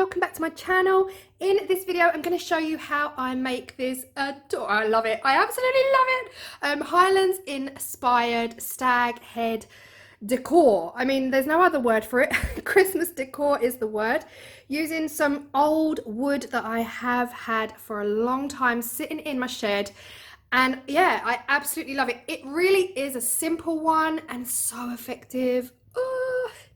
welcome back to my channel. In this video I'm going to show you how I make this I love it, I absolutely love it, Highlands inspired stag head decor. I mean, there's no other word for it. Christmas decor is the word, using some old wood that I have had for a long time sitting in my shed. And yeah, I absolutely love it. It really is a simple one and so effective.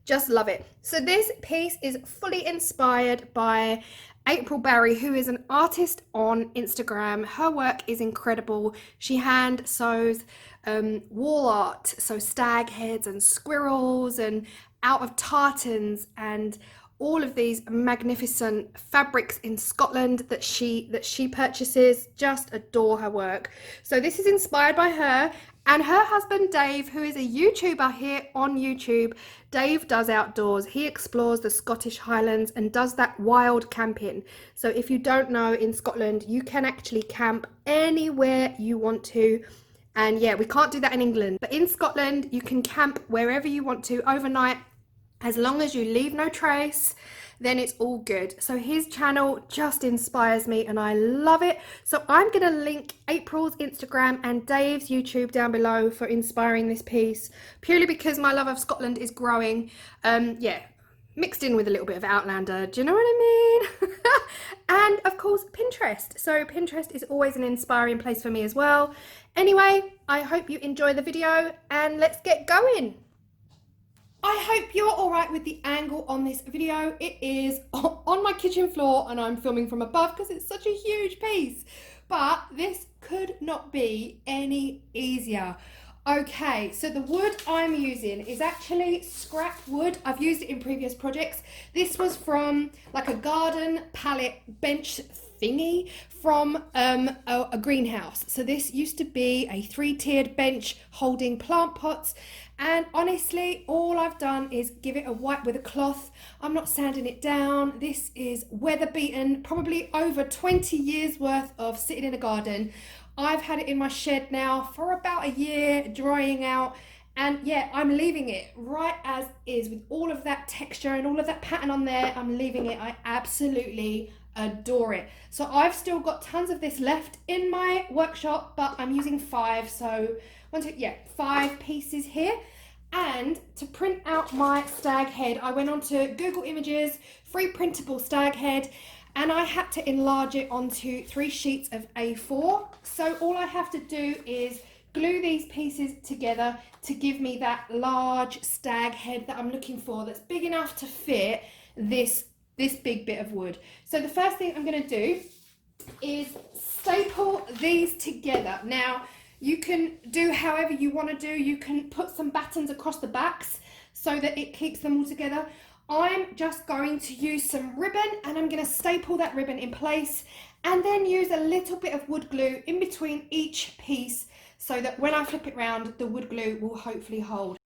Just love it. So this piece is fully inspired by April Barry, who is an artist on Instagram. Her work is incredible. She hand sews wall art, so stag heads and squirrels, and out of tartans and all of these magnificent fabrics in Scotland that she purchases. Just adore her work. So this is inspired by her and her husband Dave, who is a YouTuber here on YouTube. Dave does outdoors. He explores the Scottish Highlands and does that wild camping. So if you don't know, in Scotland you can actually camp anywhere you want to. And yeah, we can't do that in England, but in Scotland you can camp wherever you want to overnight. As long as you leave no trace, then it's all good. So his channel just inspires me and I love it. So I'm going to link April's Instagram and Dave's YouTube down below for inspiring this piece, purely because my love of Scotland is growing. Yeah, mixed in with a little bit of Outlander, do you know what I mean? And of course Pinterest. So Pinterest is always an inspiring place for me as well. Anyway, I hope you enjoy the video and let's get going. I hope you're all right with the angle on this video. It is on my kitchen floor and I'm filming from above because it's such a huge piece, but this could not be any easier. Okay, so the wood I'm using is actually scrap wood. I've used it in previous projects. This was from like a garden pallet bench thingy from a greenhouse. So this used to be a 3-tiered bench holding plant pots, and honestly all I've done is give it a wipe with a cloth. I'm not sanding it down. This is weather beaten, probably over 20 years worth of sitting in a garden. I've had it in my shed now for about a year, drying out, and yeah, I'm leaving it right as is with all of that texture and all of that pattern on there. I'm leaving it. I absolutely adore it. So I've still got tons of this left in my workshop, but I'm using 5, so 5 pieces here. And to print out my stag head, I went onto Google Images, free printable stag head, and I had to enlarge it onto 3 sheets of A4. So all I have to do is glue these pieces together to give me that large stag head that I'm looking for, that's big enough to fit this big bit of wood. So the first thing I'm going to do is staple these together. Now you can do however you want to do. You can put some battens across the backs so that it keeps them all together. I'm just going to use some ribbon and I'm going to staple that ribbon in place and then use a little bit of wood glue in between each piece so that when I flip it round, the wood glue will hopefully hold.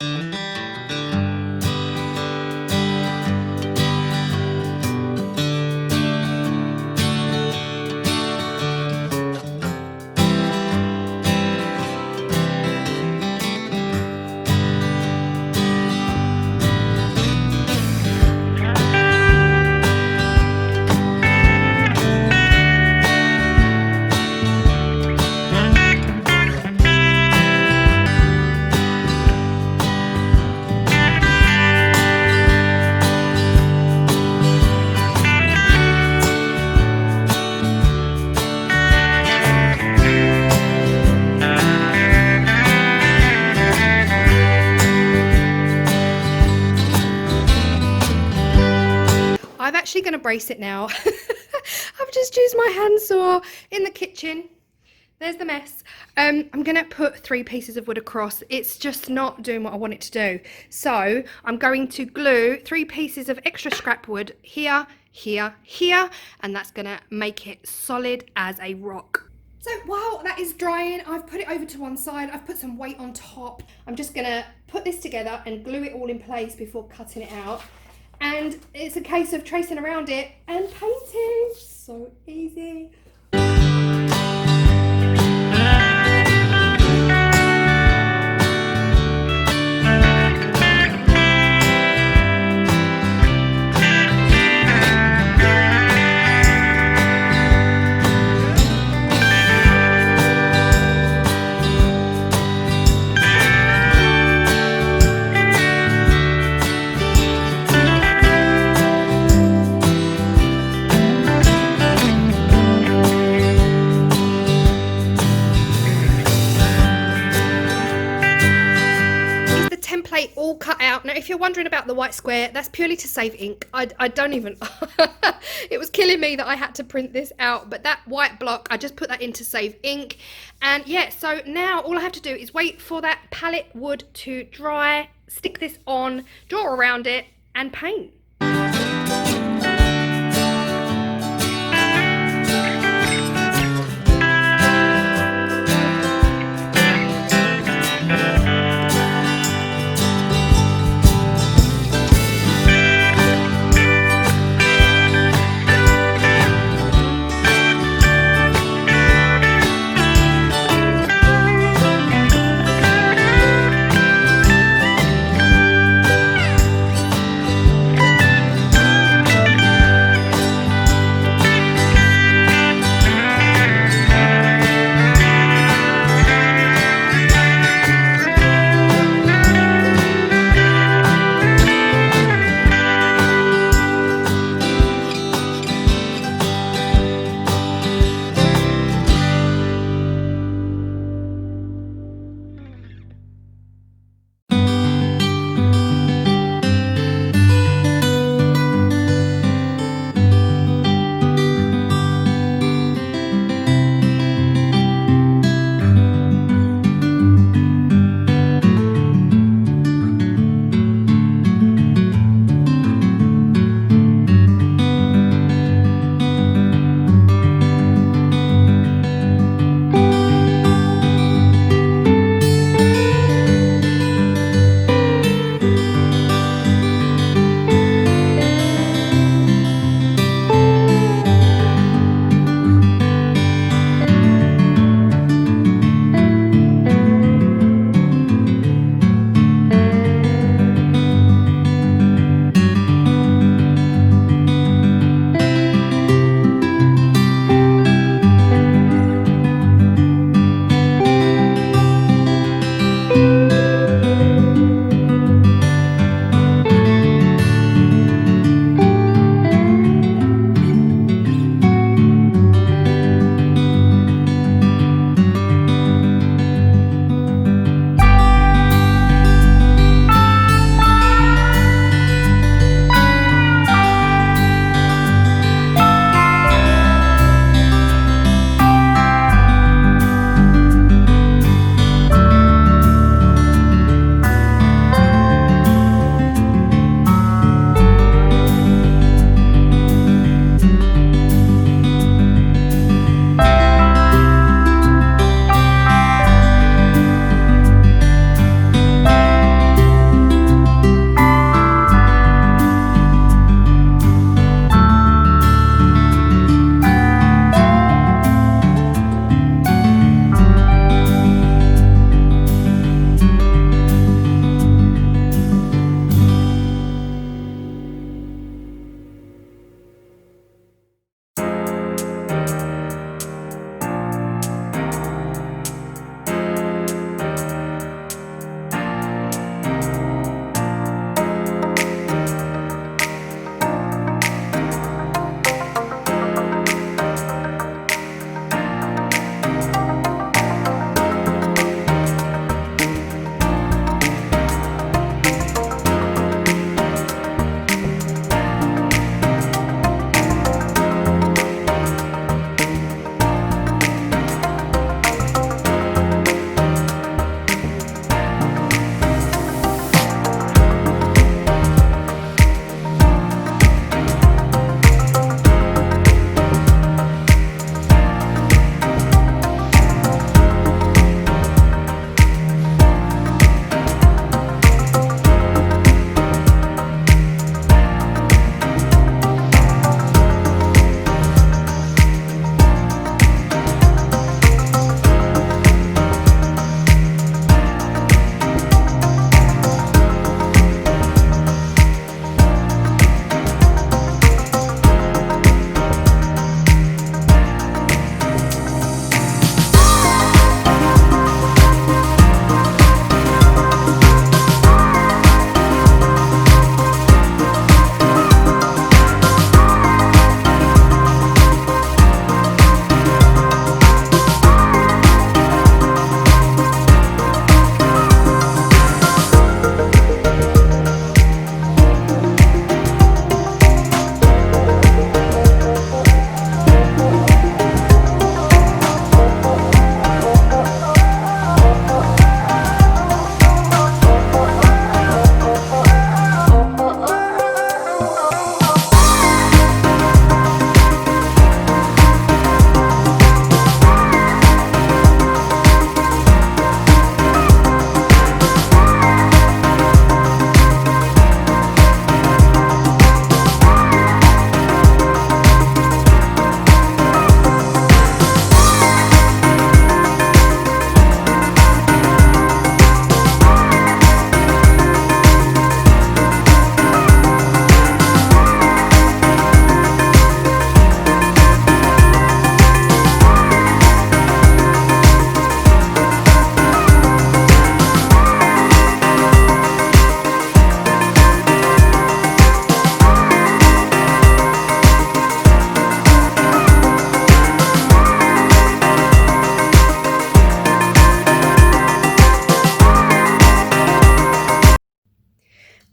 I'm actually going to brace it now. I've just used my handsaw in the kitchen. There's the mess. I'm going to put 3 pieces of wood across. It's just not doing what I want it to do. So I'm going to glue 3 pieces of extra scrap wood here, here, here, and that's going to make it solid as a rock. So while that is drying, I've put it over to one side. I've put some weight on top. I'm just going to put this together and glue it all in place before cutting it out. And it's a case of tracing around it and painting. So easy. all cut out. Now, if you're wondering about the white square, that's purely to save ink. I don't even, it was killing me that I had to print this out, but that white block, I just put that in to save ink. And yeah, so now all I have to do is wait for that palette wood to dry, stick this on, draw around it, and paint.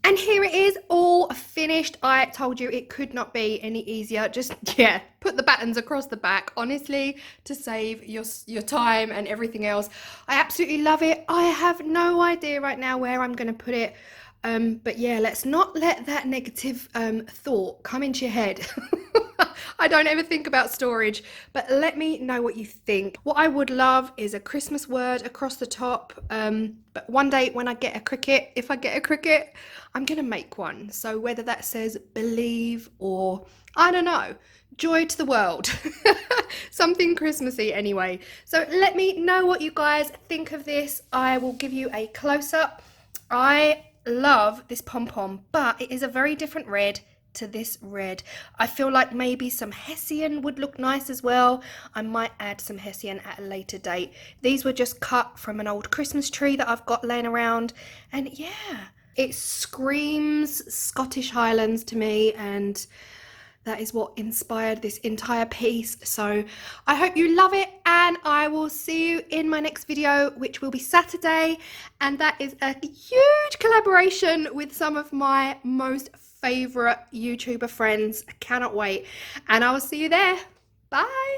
And here it is, all finished. I told you it could not be any easier. Just, yeah, put the buttons across the back, honestly, to save your time and everything else. I absolutely love it. I have no idea right now where I'm going to put it. But yeah, let's not let that negative thought come into your head. I don't ever think about storage, but let me know what you think. What I would love is a Christmas word across the top. But one day when I get a Cricut, if I get a Cricut, I'm gonna make one. So whether that says believe or, I don't know, joy to the world. Something Christmassy anyway. So let me know what you guys think of this. I will give you a close-up. I love this pom-pom, but it is a very different red to this red. I feel like maybe some hessian would look nice as well. I might add some hessian at a later date. These were just cut from an old Christmas tree that I've got laying around, and yeah, it screams Scottish Highlands to me, and that is what inspired this entire piece. So I hope you love it, and I will see you in my next video, which will be Saturday, and that is a huge collaboration with some of my most favorite YouTuber friends. I cannot wait, and I will see you there. Bye.